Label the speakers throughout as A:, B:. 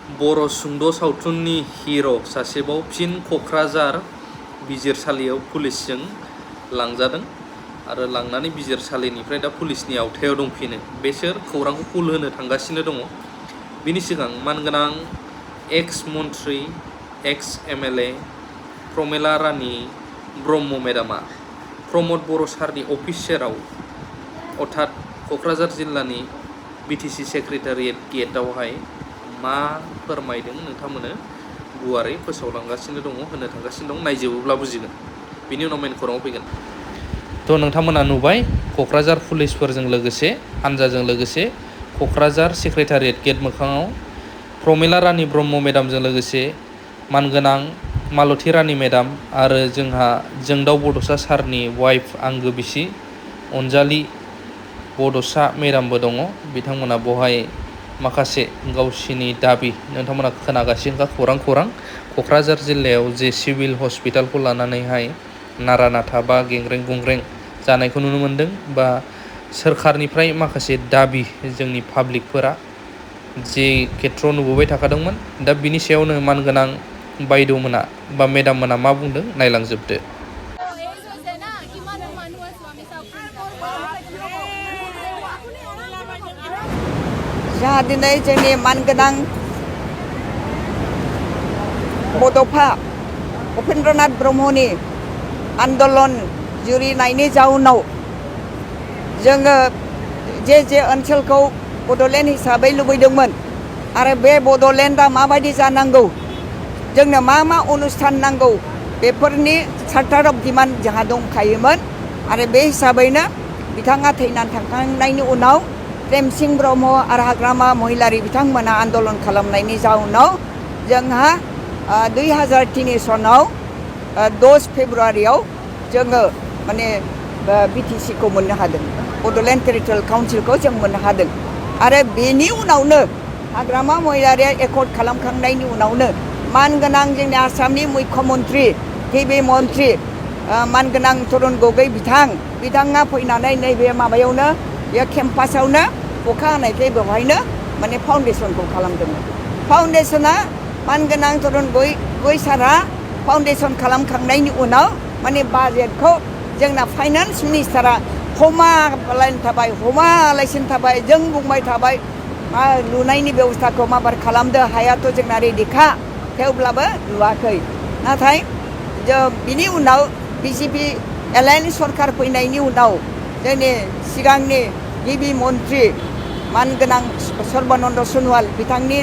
A: बर' सुंद' सावथुननि हिर' सासेबाव फिन क'क्राझार बिजिरसालियाव पुलिसजों लांजादों आरो लांनानै बिजिरसालिनिफ्राय दा पुलिसनि आवथायाव दंफिनो। बेसोर खौरांखौ पुल होनो थांगासिनो दङ। बिनि सिगां मानगोनां एक्स मन्त्रि एक्स एमएलए प्रमिला रानि ब्रह्म मेडामा प्रमद बर' सारनि अफिस सेराव अर्थात क'क्राझार जिल्लानि बिटिसि सेक्रेटारियेट गेटआवहाय मा फोरमायदों नोंथांमोननो गुवारै फोसावलांगासिनो दङ, होनो थांगासिनो दं। नायजोबोब्ला बुजिगोन। बिनि उनाव मेन खौराङाव फैगोन। थ' नोंथांमोना नुबाय क'क्राझार पुलिसफोरजों लोगोसे हानजाजों लोगोसे क'क्राझार सेक्रेटारियेट गेट मोखाङाव प्रमिला रानि ब्रह्म मेडामजों लोगोसे मानगोनां मालती रानि मेडाम आरो जोंहा जोंदाव बड'सा सारनि वाइफ आंगो बिसि अनजालि बड'सा मेडामबो दङ। बिथांमोना बहाय माखासे गावसिनि दाबि नोंथांमोना खोनागासिनोखा खौरां क'क्राझार जिल्लायाव जे सिभिल हस्पिटालखौ लानानैहाय नारा नाथा बा गेंग्रें गुंग्रें जानायखौ नुनो मोन्दों बा सोरखारनिफ्राय माखासे दाबि जोंनि पाब्लिकफोरा जे खेथ्रआव नुबोबाय थाखादोंमोन। दा बिनि सायावनो मानगोनां बायद'मोना बा मेडाम मोना मा बुंदों नायलांजोबदो।
B: जोंहा दिनै जोंनि मानगोनां बड'फा उपेन्द्रनाथ ब्रह्मनि आन्दलन जुरिनायनि जाउनाव जोङो जे ओनसोलखौ बड'लेण्ड हिसाबै लुबैदोंमोन आरो बे बड'लेण्डआ माबायदि जानांगौ, जोंनो मा अनुस्थान नांगौ, बेफोरनि चार्टार अफ डिमान्ड जोंहा दंखायोमोन। आरो बे हिसाबैनो बिथाङा थैनानै थांखांनायनि उनाव प्रेमसिं ब्रह्म आरो हाग्रामा महिलारि बिथांमोना आन्दलन खालामनायनि जाउनाव जोंहा 2003 सनाव 10 फेब्रुवारियाव जोङो माने बिटिसिखौ मोननो हादों, बड'लेण्ड टेरिटरियेल काउन्सिलखौ जों मोननो हादों। आरो बेनि उनावनो हाग्रामा महिलारिया एकर्ड खालामखांनायनि उनावनो मानगोनां जोंनि आसामनि मुख्यमन्त्रि गिबि मन्त्रि मानगोनां तरुन गगৈ बिथाङा फैनानै नैबे माबायावनो बे केम्पासावनो अखा हानायखाय बेवहायनो माने फाउन्डेसनखौ खालामदोंमोन। फाउन्डेसना मानगोनां तरुन गगৈ सारा फाउन्डेसन खालामखांनायनि उनाव माने बाजेटखौ जोंना फाइनान्स मिनिस्टारा हमालासिनो थाबाय। जों बुंबाय थाबाय मा लुनायनि बेबस्थाखौ माबार खालामदो, हायाथ' जोंना रेडिखा, थेवब्लाबो लुवाखै। नाथाय बिनि उनाव बिजेपि एलायन्स सरकार फैनायनि उनाव जोंनि सिगांनि गिबि मन्त्रि मानगोनां सर्बानन्द सन'वाल बिथांनि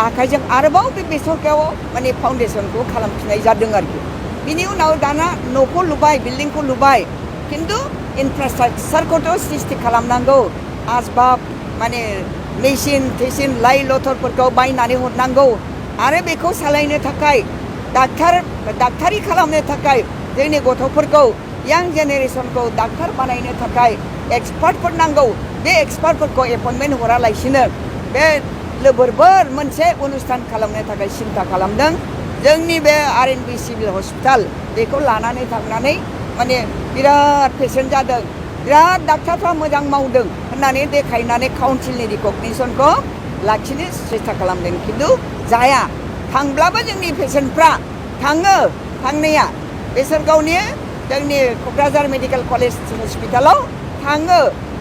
B: आखाइजों आरोबाव बे सरकाराव माने फाउन्डेसनखौ खालामफिननाय जादों आरोखि। बिनि उनाव दाना न'खौ लुबाय, बिल्डिंखौ लुबाय, खिन्थु इनफ्रास्ट्राक्चारखौथ' सृष्टि खालामनांगौ। आसबाब माने मेसिन लाइ लथरफोरखौ बायनानै हरनांगौ आरो बेखौ सालायनो थाखाय डाक्टारि खालामनो थाखाय जोंनि गथ'फोरखौ यां जेनेरेसनखौ डाक्टार बानायनो थाखाय एक्सपार्टफोर नांगौ। बे एक्सपार्टफोरखौ एपइन्टमेन्ट हरालासिनो बे लोबोरबोर मोनसे अनुस्थान खालामनो थाखाय सिन्था खालामदों। जोंनि बे RNB सिभिल हस्पिटाल बेखौ लानानै थांनानै माने बिराद पेसेन्ट जादों, बिराद डाक्टारफ्रा मोजां मावदों होननानै देखायनानै काउन्सिलनि रिकगनिसनखौ लाखिनो सेस्था खालामदों, खिन्थु जाया। थांब्लाबो जोंनि पेसेन्टफ्रा थांनाया बेसोर गावनि जोंनि क'क्राझार मेडिकेल कलेज हस्पिटालाव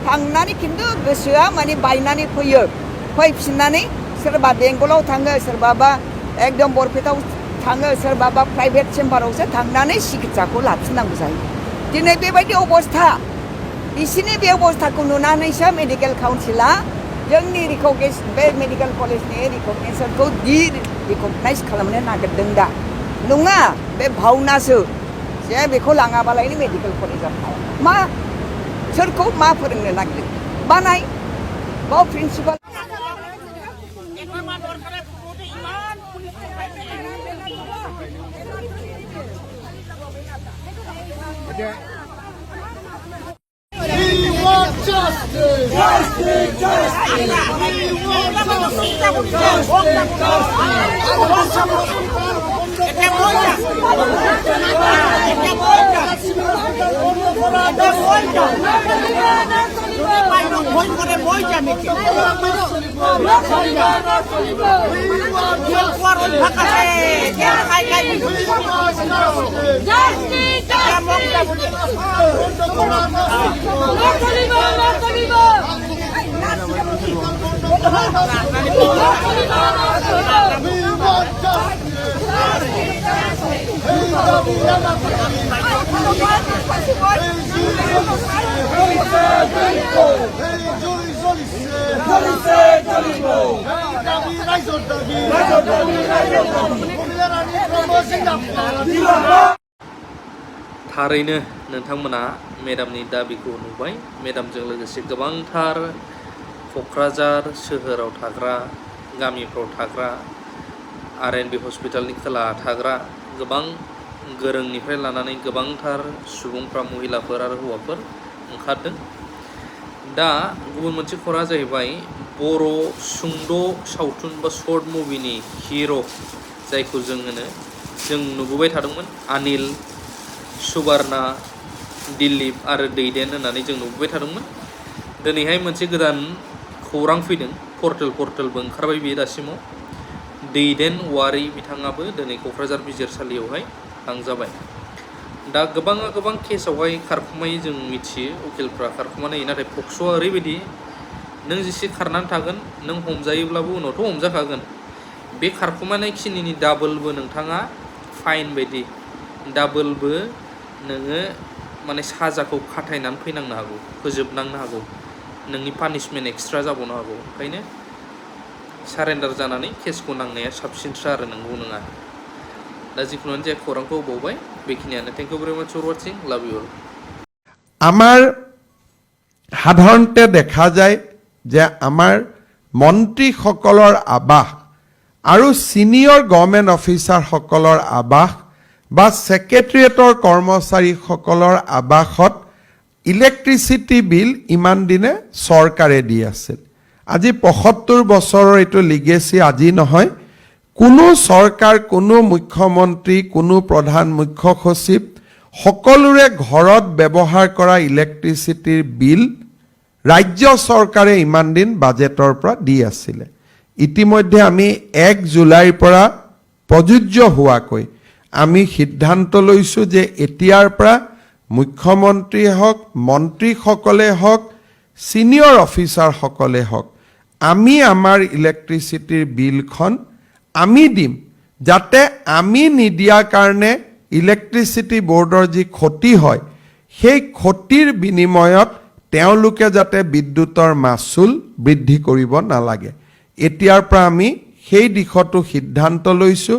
B: थांनानै खिन्थु गोसोआ माने बायनानै फैफिननानै सोरबा बेंगलाव थाङो, सोरबाबा एकदम बरपेटाव थाङो, सोरबाबा प्राइभेट चेम्बारावसो थांनानै सिकित्साखौ लाफिननांगौ जायो। दिनै बेबायदि अबस्था, बिसिनि बे अबस्थाखौ नुनानैसो मेडिकेल काउन्सिला जोंनि बे मेडिकेल कलेजनि रिकगनिसनखौ रिकगनाइज खालामनो नागिरदों। दा नङा, बे भावनासो जे बेखौ लाङाबालायनो मेडिकेल कलेजा मा सोरखौ मा फोरोंनो नागिरदों? बानाय बाव प्रिन्सिपाल
A: थारैनो नोंथांमोना मेडामनि दाबिखौ नुबाय मेडामजों लोगोसे गोबांथार क'क्राझार सोहोराव थाग्रा गामिफ्राव थाग्रा आर.एन.बि. हस्पिटालनि खोलाहा थाग्रा गोबां गोरोंनिफ्राय लानानै गोबांथार सुबुंफ्रा महिलाफोर आरो हौवाफोर ओंखारदों दा गुबुन मोनसे खौराङा जाहैबाय बर' सुंद' सावथुन बा शर्ट मुभिनि हिर' जायखौ जों नुबोबाय थादोंमोन अनिल सुबार्णा दिलीप आरो दैदेन होननानै जों नुबोबाय थादोंमोन दिनैहाय मोनसे गोदान खौरां फैदों पर्टेलबो ओंखारबाय बियो दासिमाव दैदेन वारि बिथाङाबो दिनै क'क्राझार बिजिरसालियावहाय लांजाबाय दा गोबां केसावहाय खारखुमायो जों मिथियो उकिलफ्रा खारखुमानाय नाथाय पक्स'आ ओरैबायदि नों जेसे खारनानै थागोन नों हमजायोब्लाबो उनावथ' हमजाखागोन बे खारखुमानाय खिनिनि डाबलबो नोंथाङा फाइन बायदि डाबलबो नोङो माने साजाखौ खाथायनानै फैनांनो हागौ फोजोबनांनो हागौ नोंनि पानिशमेन्ट एक्सट्रा जाबावनो हागौ ओंखायनो सारेन्डार जानानै केसखौ नांनाया साबसिनसो आरो नंगौ नङा दा जिखुनुआनो जाया खौरांखौ होबावबाय बेखिनियानो थेंक इउ भेरि माच फर वाचिं लाभ इउ अल
C: আমাৰ সাধাৰণতে দেখা যায় যে আমাৰ মন্ত্ৰীসকলৰ আবাস আৰু সিনিয়ৰ গভৰ্ণমেণ্ট অফিচাৰসকলৰ আবাস বা ছেক্ৰেটেৰিয়েটৰ কৰ্মচাৰীসকলৰ আবাসত ইলেক্ট্ৰিচিটি বিল ইমান দিনে চৰকাৰে দি আছিল আজি ৭৫ বছৰৰ এইটো লিগেসি আজি নহয় কোনো চৰকাৰ কোনো মুখ্যমন্ত্ৰী কোনো প্ৰধান মুখ্য সচিব সকলোৰে ঘৰত ব্যৱহাৰ কৰা ইলেক্ট্ৰিচিটিৰ বিল ৰাজ্য চৰকাৰে ইমান দিন বাজেটৰ পৰা দি আছিল ইতিমধ্যে আমি 1 জুলাইৰ পৰা প্ৰযোজ্য হোৱাকৈ আমি সিদ্ধান্ত লৈছো যে এতিয়াৰ পৰা মুখ্যমন্ত্ৰী হওক মন্ত্ৰীসকলে হওক সিনিয়ৰ অফিচাৰসকলে হওক আমি আমাৰ ইলেক্ট্ৰিচিটিৰ বিলখন আমি দিম যাতে আমি নিদিয়া কাৰণে ইলেক্ট্ৰিচিটি বোৰ্ডৰ যি ক্ষতি হয় সেই ক্ষতিৰ বিনিময়ত তেওঁলোকে যাতে বিদ্যুতৰ মাচুল বৃদ্ধি কৰিব নালাগে এতিয়াৰ পৰা আমি সেই দিশটো সিদ্ধান্ত লৈছো